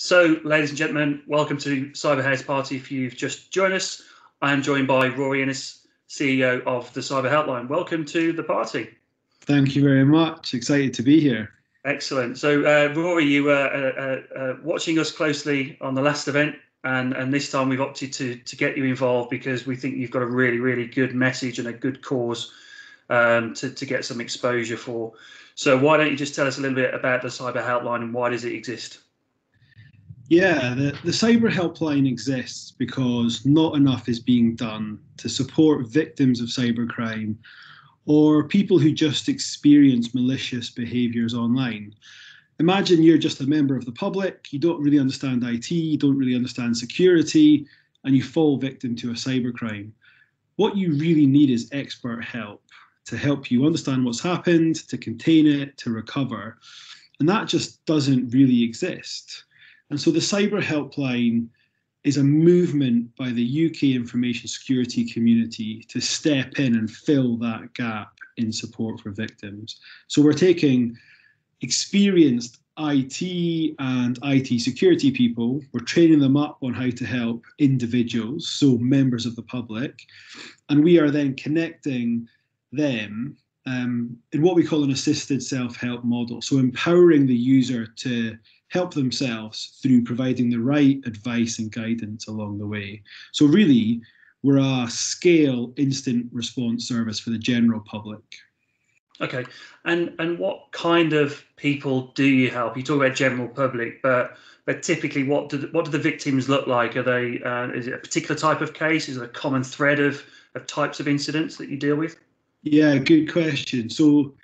So, ladies and gentlemen, welcome to Cyber House Party. If you've just joined us, I am joined by Rory Innes, CEO of the Cyber Helpline. Welcome to the party. Thank you very much. Excited to be here. Excellent. So, Rory, you were watching us closely on the last event, and this time we've opted to get you involved because we think you've got a really, really good message and a good cause to get some exposure for. So, why don't you just tell us a little bit about the Cyber Helpline and why does it exist? Yeah, the Cyber Helpline exists because not enough is being done to support victims of cybercrime or people who just experience malicious behaviours online. Imagine you're just a member of the public, you don't really understand IT, you don't really understand security, and you fall victim to a cybercrime. What you really need is expert help to help you understand what's happened, to contain it, to recover. And that just doesn't really exist. And so the Cyber Helpline is a movement by the UK information security community to step in and fill that gap in support for victims. So we're taking experienced IT and IT security people, we're training them up on how to help individuals, so members of the public, and we are then connecting them in what we call an assisted self-help model. So empowering the user to help themselves through providing the right advice and guidance along the way. So really, we're a scale instant response service for the general public. Okay, and what kind of people do you help? You talk about general public, but typically, what do the victims look like? Are they is it a particular type of case? Is it a common thread of types of incidents that you deal with? Yeah, good question. So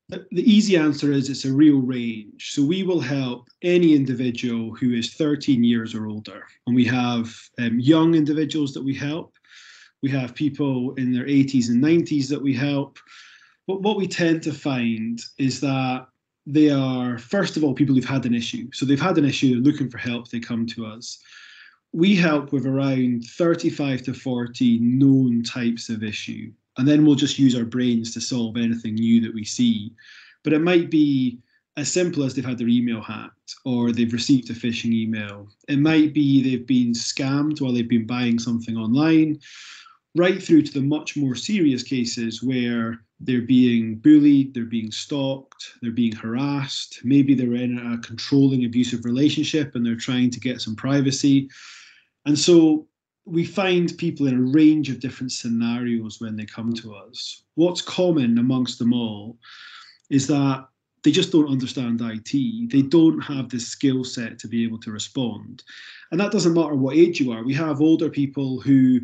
the easy answer is it's a real range. So we will help any individual who is 13 years or older. And we have young individuals that we help. We have people in their 80s and 90s that we help. But what we tend to find is that they are, first of all, people who've had an issue. So they've had an issue, they're looking for help, they come to us. We help with around 35 to 40 known types of issue. And then we'll just use our brains to solve anything new that we see. But it might be as simple as they've had their email hacked or they've received a phishing email. It might be they've been scammed while they've been buying something online, right through to the much more serious cases where they're being bullied, they're being stalked, they're being harassed. Maybe they're in a controlling, abusive relationship and they're trying to get some privacy. And so we find people in a range of different scenarios when they come to us. What's common amongst them all is that they just don't understand IT. They don't have the skill set to be able to respond. And that doesn't matter what age you are. We have older people who,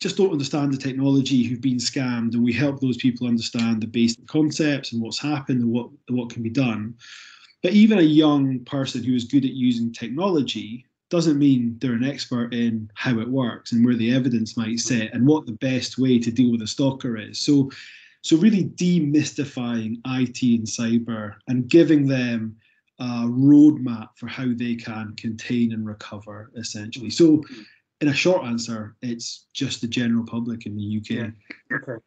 just don't understand the technology, who've been scammed, and we help those people understand the basic concepts and what's happened and what can be done. But even a young person who is good at using technology doesn't mean they're an expert in how it works and where the evidence might sit and what the best way to deal with a stalker is. So really demystifying IT and cyber and giving them a roadmap for how they can contain and recover, essentially. So in a short answer, it's just the general public in the UK. Yeah. Okay.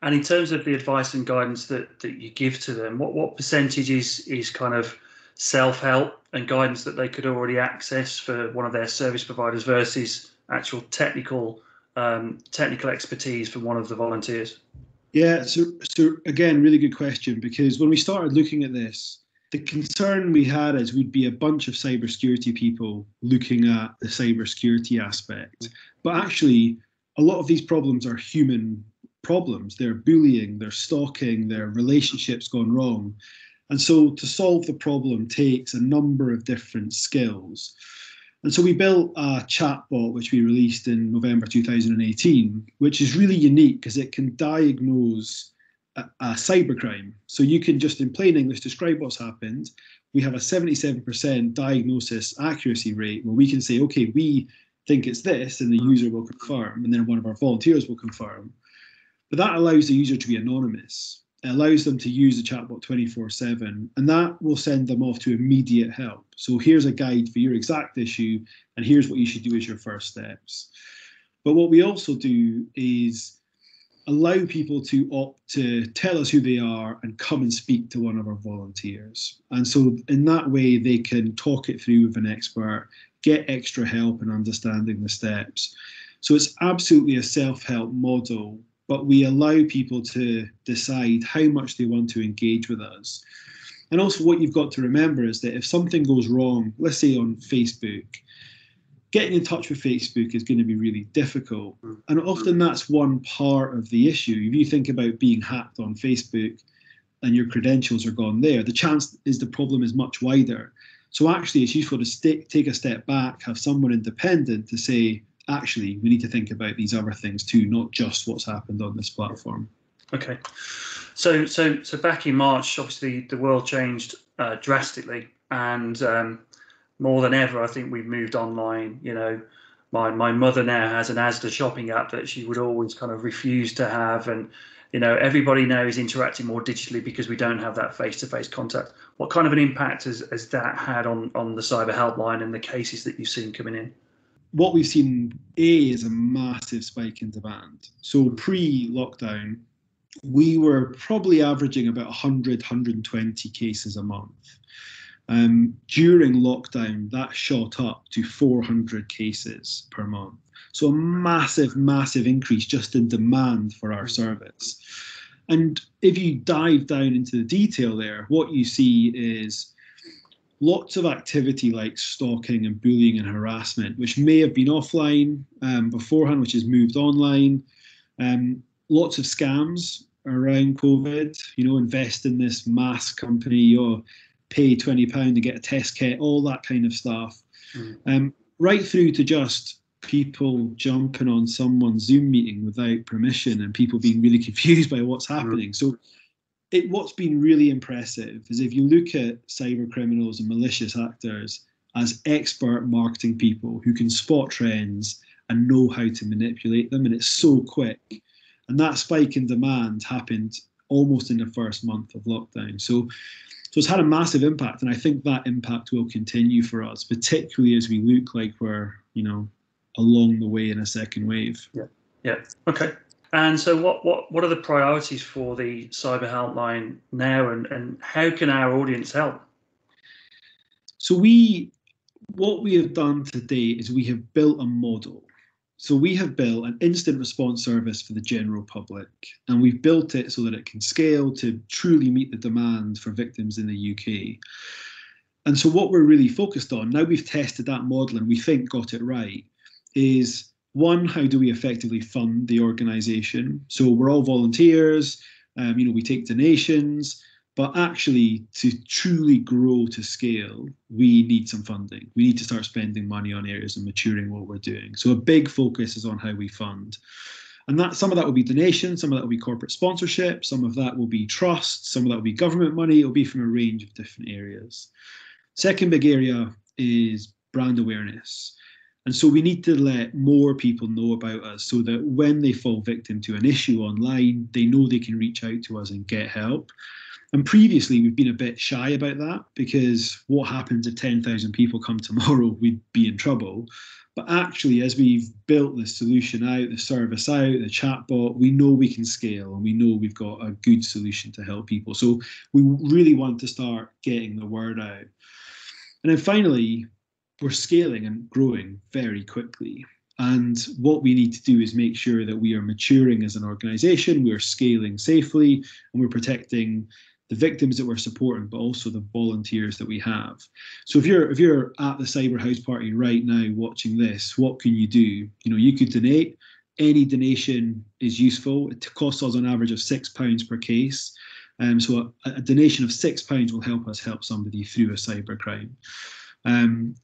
And in terms of the advice and guidance that you give to them, what percentage is kind of self-help and guidance that they could already access for one of their service providers versus actual technical expertise from one of the volunteers? Yeah, so again, really good question, because when we started looking at this, the concern we had is we'd be a bunch of cybersecurity people looking at the cybersecurity aspect. But actually, a lot of these problems are human problems. They're bullying, they're stalking, their relationships gone wrong. And so to solve the problem takes a number of different skills. And so we built a chatbot, which we released in November 2018, which is really unique because it can diagnose a cybercrime. So you can just, in plain English, describe what's happened. We have a 77% diagnosis accuracy rate where we can say, okay, we think it's this, and the user will confirm, and then one of our volunteers will confirm. But that allows the user to be anonymous. It allows them to use the chatbot 24/7, and that will send them off to immediate help. So here's a guide for your exact issue, and here's what you should do as your first steps. But what we also do is allow people to opt to tell us who they are and come and speak to one of our volunteers. And so in that way, they can talk it through with an expert, get extra help in understanding the steps. So it's absolutely a self-help model, but we allow people to decide how much they want to engage with us. And also what you've got to remember is that if something goes wrong, let's say on Facebook, getting in touch with Facebook is going to be really difficult. And often that's one part of the issue. If you think about being hacked on Facebook and your credentials are gone there, the chance is the problem is much wider. So actually it's useful to take a step back, have someone independent to say, actually, we need to think about these other things too, not just what's happened on this platform. Okay. So back in March, obviously the world changed drastically, and more than ever, I think we've moved online. You know, my mother now has an Asda shopping app that she would always kind of refuse to have, and you know, everybody now is interacting more digitally because we don't have that face-to-face contact. What kind of an impact has that had on the cyber helpline and the cases that you've seen coming in? What we've seen, is a massive spike in demand. So pre-lockdown, we were probably averaging about 100, 120 cases a month. During lockdown, that shot up to 400 cases per month. So a massive, massive increase just in demand for our service. And if you dive down into the detail there, what you see is lots of activity like stalking and bullying and harassment, which may have been offline beforehand, which has moved online. Lots of scams around COVID, you know, invest in this mask company or pay £20 to get a test kit, all that kind of stuff. Right through to just people jumping on someone's Zoom meeting without permission and people being really confused by what's happening. So what's been really impressive is if you look at cyber criminals and malicious actors as expert marketing people who can spot trends and know how to manipulate them, and it's so quick. And that spike in demand happened almost in the first month of lockdown. So it's had a massive impact, and I think that impact will continue for us, particularly as we look like we're, you know, along the way in a second wave. Yeah. Okay. And so what are the priorities for the cyber helpline now, and how can our audience help? So what we have done today is we have built a model. So we have built an instant response service for the general public, and we've built it so that it can scale to truly meet the demand for victims in the UK. And so what we're really focused on, now we've tested that model and we think got it right, is one, how do we effectively fund the organisation? So we're all volunteers, you know, we take donations, but actually to truly grow to scale, we need some funding. We need to start spending money on areas and maturing what we're doing. So a big focus is on how we fund. And that some of that will be donations, some of that will be corporate sponsorship, some of that will be trust, some of that will be government money. It'll be from a range of different areas. Second big area is brand awareness. And so we need to let more people know about us so that when they fall victim to an issue online, they know they can reach out to us and get help. And previously, we've been a bit shy about that because what happens if 10,000 people come tomorrow, we'd be in trouble. But actually, as we've built the solution out, the service out, the chatbot, we know we can scale and we know we've got a good solution to help people. So we really want to start getting the word out. And then finally, we're scaling and growing very quickly. And what we need to do is make sure that we are maturing as an organisation, we're scaling safely, and we're protecting the victims that we're supporting, but also the volunteers that we have. So if you're at the Cyber House Party right now watching this, what can you do? You know, you could donate. Any donation is useful. It costs us on average of £6 per case. So a donation of £6 will help us help somebody through a cybercrime.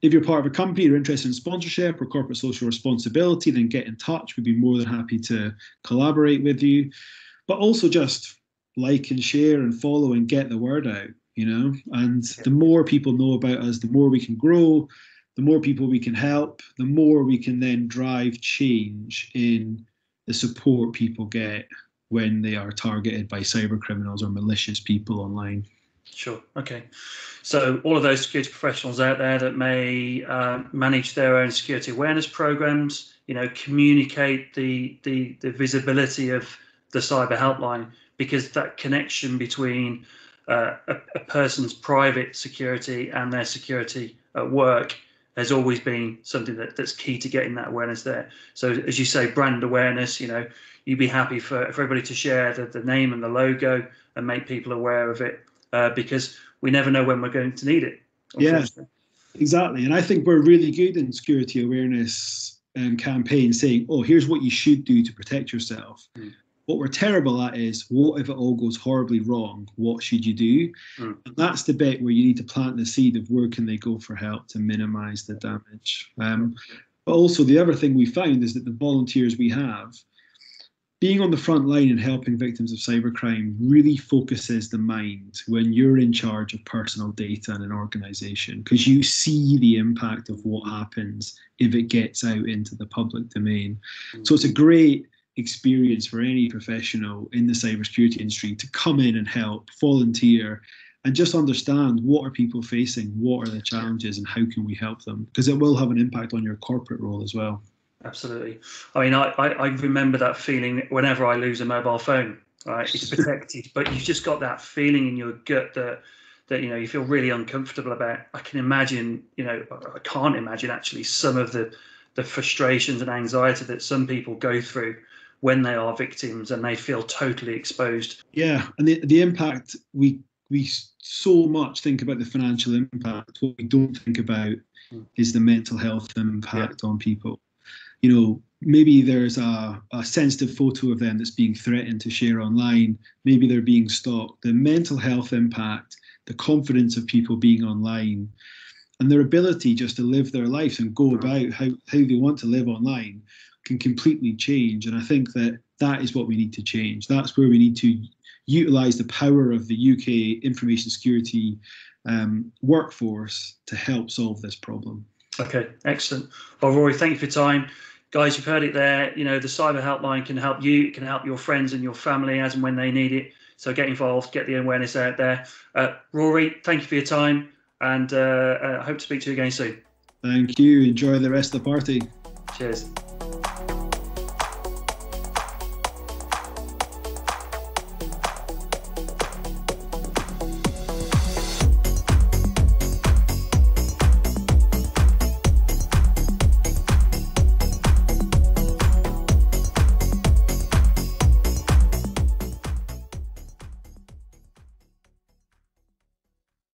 If you're part of a company or interested in sponsorship or corporate social responsibility, then get in touch. We'd be more than happy to collaborate with you. But also just like and share and follow and get the word out, you know. And the more people know about us, the more we can grow, the more people we can help, the more we can then drive change in the support people get when they are targeted by cyber criminals or malicious people online. Sure. Okay. So all of those security professionals out there that may manage their own security awareness programs, you know, communicate the visibility of the cyber helpline, because that connection between a person's private security and their security at work has always been something that's key to getting that awareness there. So as you say, brand awareness, you'd be happy for everybody to share the name and the logo and make people aware of it, because we never know when we're going to need it. Yeah, exactly. And I think we're really good in security awareness campaigns saying, oh, here's what you should do to protect yourself. What we're terrible at is, what if it all goes horribly wrong? What should you do? And that's the bit where you need to plant the seed of where can they go for help to minimize the damage. But also the other thing we found is that the volunteers we have, being on the front line and helping victims of cybercrime really focuses the mind when you're in charge of personal data in an organization, because you see the impact of what happens if it gets out into the public domain. So it's a great experience for any professional in the cybersecurity industry to come in and help, volunteer, and just understand what are people facing, what are the challenges, and how can we help them, because it will have an impact on your corporate role as well. Absolutely. I mean, I remember that feeling whenever I lose a mobile phone. Right, it's protected, but you've just got that feeling in your gut that you feel really uncomfortable about. I can imagine, I can't imagine actually some of the frustrations and anxiety that some people go through when they are victims and they feel totally exposed. Yeah, and the impact, we so much think about the financial impact. What we don't think about is the mental health impact on people. Maybe there's a sensitive photo of them that's being threatened to share online. Maybe they're being stalked. The mental health impact, the confidence of people being online, and their ability just to live their lives and go about how they want to live online can completely change. And I think that is what we need to change. That's where we need to utilise the power of the UK information security workforce to help solve this problem. Okay, excellent. Well, Rory, thank you for your time. Guys, you've heard it there. The cyber helpline can help you. It can help your friends and your family as and when they need it. So get involved, get the awareness out there. Rory, thank you for your time, and I hope to speak to you again soon. Thank you. Enjoy the rest of the party. Cheers.